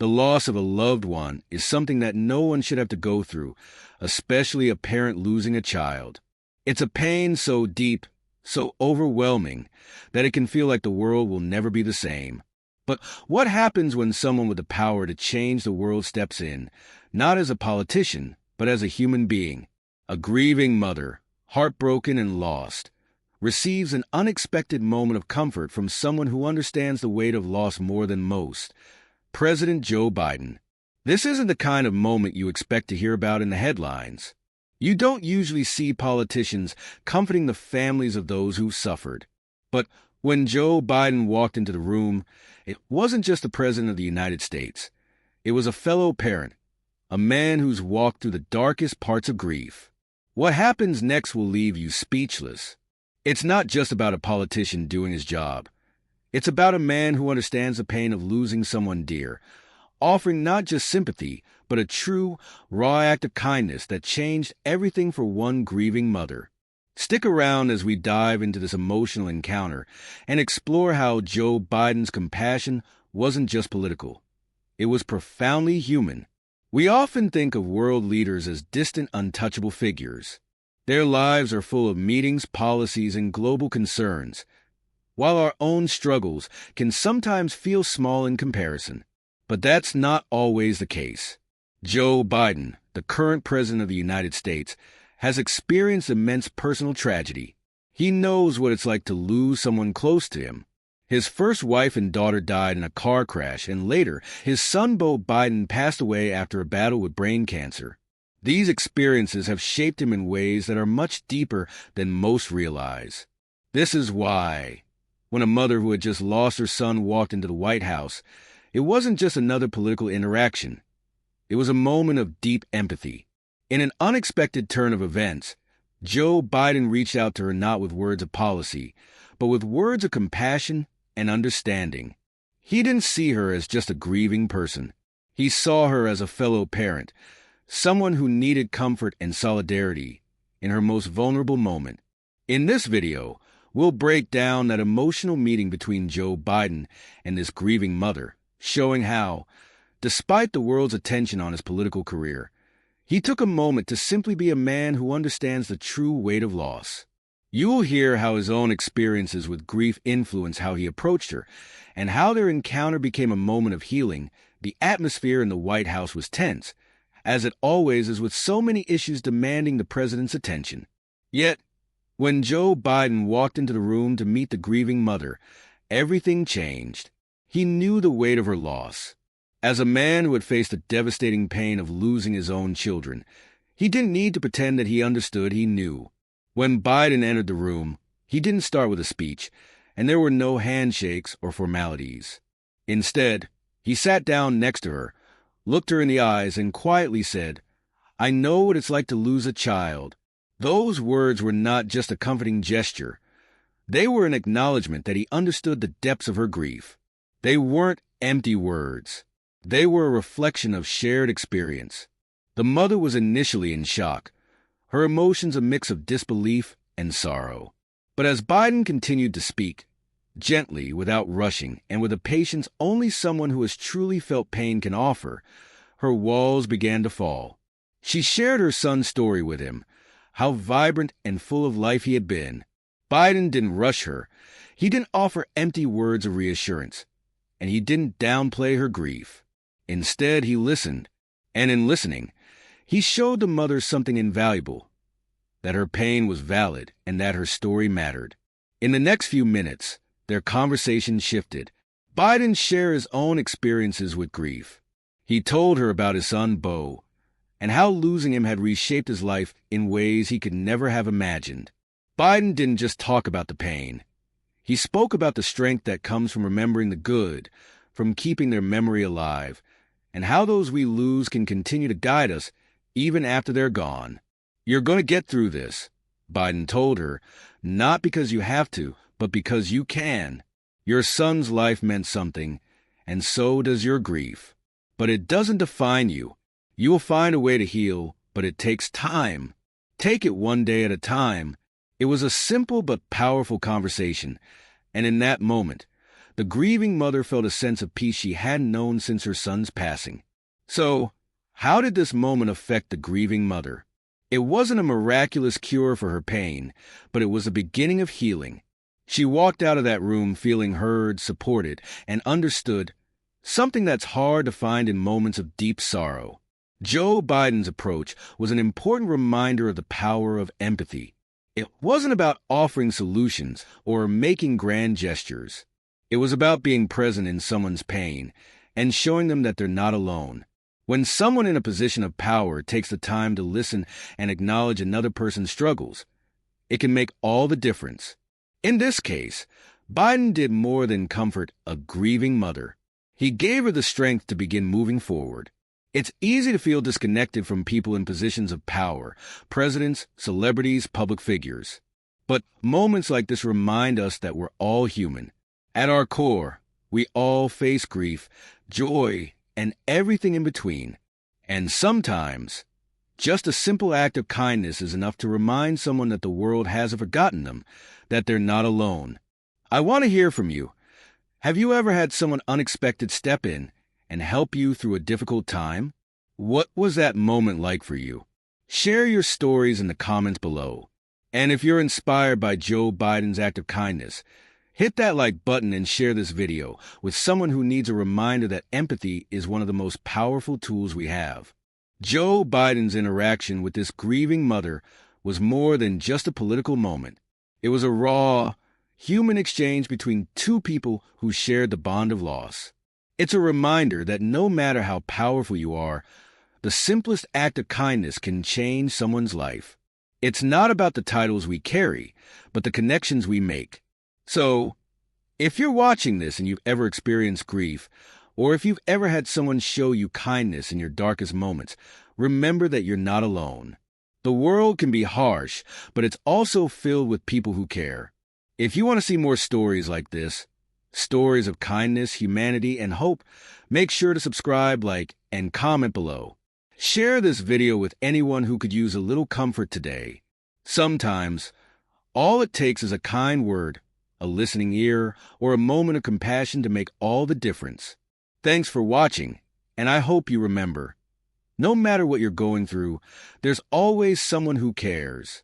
The loss of a loved one is something that no one should have to go through, especially a parent losing a child. It's a pain so deep, so overwhelming, that it can feel like the world will never be the same. But what happens when someone with the power to change the world steps in, not as a politician, but as a human being? A grieving mother, heartbroken and lost, receives an unexpected moment of comfort from someone who understands the weight of loss more than most: President Joe Biden. This isn't the kind of moment you expect to hear about in the headlines. You don't usually see politicians comforting the families of those who've suffered. But when Joe Biden walked into the room, it wasn't just the President of the United States. It was a fellow parent, a man who's walked through the darkest parts of grief. What happens next will leave you speechless. It's not just about a politician doing his job. It's about a man who understands the pain of losing someone dear, offering not just sympathy, but a true, raw act of kindness that changed everything for one grieving mother. Stick around as we dive into this emotional encounter and explore how Joe Biden's compassion wasn't just political. It was profoundly human. We often think of world leaders as distant, untouchable figures. Their lives are full of meetings, policies, and global concerns, while our own struggles can sometimes feel small in comparison. But that's not always the case. Joe Biden, the current President of the United States, has experienced immense personal tragedy. He knows what it's like to lose someone close to him. His first wife and daughter died in a car crash, and later, his son Beau Biden passed away after a battle with brain cancer. These experiences have shaped him in ways that are much deeper than most realize. This is why, when a mother who had just lost her son walked into the White House, it wasn't just another political interaction. It was a moment of deep empathy. In an unexpected turn of events, Joe Biden reached out to her not with words of policy, but with words of compassion and understanding. He didn't see her as just a grieving person. He saw her as a fellow parent, someone who needed comfort and solidarity in her most vulnerable moment. In this video, we'll break down that emotional meeting between Joe Biden and this grieving mother, showing how, despite the world's attention on his political career, he took a moment to simply be a man who understands the true weight of loss. You will hear how his own experiences with grief influenced how he approached her, and how their encounter became a moment of healing. The atmosphere in the White House was tense, as it always is with so many issues demanding the president's attention. Yet, when Joe Biden walked into the room to meet the grieving mother, everything changed. He knew the weight of her loss. As a man who had faced the devastating pain of losing his own children, he didn't need to pretend that he understood. He knew. When Biden entered the room, he didn't start with a speech, and there were no handshakes or formalities. Instead, he sat down next to her, looked her in the eyes, and quietly said, "I know what it's like to lose a child." Those words were not just a comforting gesture. They were an acknowledgement that he understood the depths of her grief. They weren't empty words. They were a reflection of shared experience. The mother was initially in shock, her emotions a mix of disbelief and sorrow. But as Biden continued to speak, gently, without rushing, and with a patience only someone who has truly felt pain can offer, her walls began to fall. She shared her son's story with him, how vibrant and full of life he had been. Biden didn't rush her. He didn't offer empty words of reassurance, and he didn't downplay her grief. Instead, he listened, and in listening, he showed the mother something invaluable, that her pain was valid and that her story mattered. In the next few minutes, their conversation shifted. Biden shared his own experiences with grief. He told her about his son, Beau, and how losing him had reshaped his life in ways he could never have imagined. Biden didn't just talk about the pain. He spoke about the strength that comes from remembering the good, from keeping their memory alive, and how those we lose can continue to guide us even after they're gone. "You're going to get through this," Biden told her, "not because you have to, but because you can. Your son's life meant something, and so does your grief. But it doesn't define you. You will find a way to heal, but it takes time. Take it one day at a time." It was a simple but powerful conversation, and in that moment, The grieving mother felt a sense of peace she hadn't known since her son's passing. So, how did this moment affect the grieving mother? It wasn't a miraculous cure for her pain, but it was the beginning of healing. She walked out of that room feeling heard, supported, and understood, something that's hard to find in moments of deep sorrow. Joe Biden's approach was an important reminder of the power of empathy. It wasn't about offering solutions or making grand gestures. It was about being present in someone's pain and showing them that they're not alone. When someone in a position of power takes the time to listen and acknowledge another person's struggles, it can make all the difference. In this case, Biden did more than comfort a grieving mother. He gave her the strength to begin moving forward. It's easy to feel disconnected from people in positions of power, presidents, celebrities, public figures. But moments like this remind us that we're all human. At our core, we all face grief, joy, and everything in between. And sometimes, just a simple act of kindness is enough to remind someone that the world hasn't forgotten them, that they're not alone. I want to hear from you. Have you ever had someone unexpected step in and help you through a difficult time? What was that moment like for you? Share your stories in the comments below. And if you're inspired by Joe Biden's act of kindness, hit that like button and share this video with someone who needs a reminder that empathy is one of the most powerful tools we have. Joe Biden's interaction with this grieving mother was more than just a political moment. It was a raw, human exchange between two people who shared the bond of loss. It's a reminder that no matter how powerful you are, the simplest act of kindness can change someone's life. It's not about the titles we carry, but the connections we make. So, if you're watching this and you've ever experienced grief, or if you've ever had someone show you kindness in your darkest moments, remember that you're not alone. The world can be harsh, but it's also filled with people who care. If you want to see more stories like this, stories of kindness, humanity, and hope, make sure to subscribe, like, and comment below. Share this video with anyone who could use a little comfort today. Sometimes, all it takes is a kind word, a listening ear, or a moment of compassion to make all the difference. Thanks for watching, and I hope you remember, no matter what you're going through, there's always someone who cares.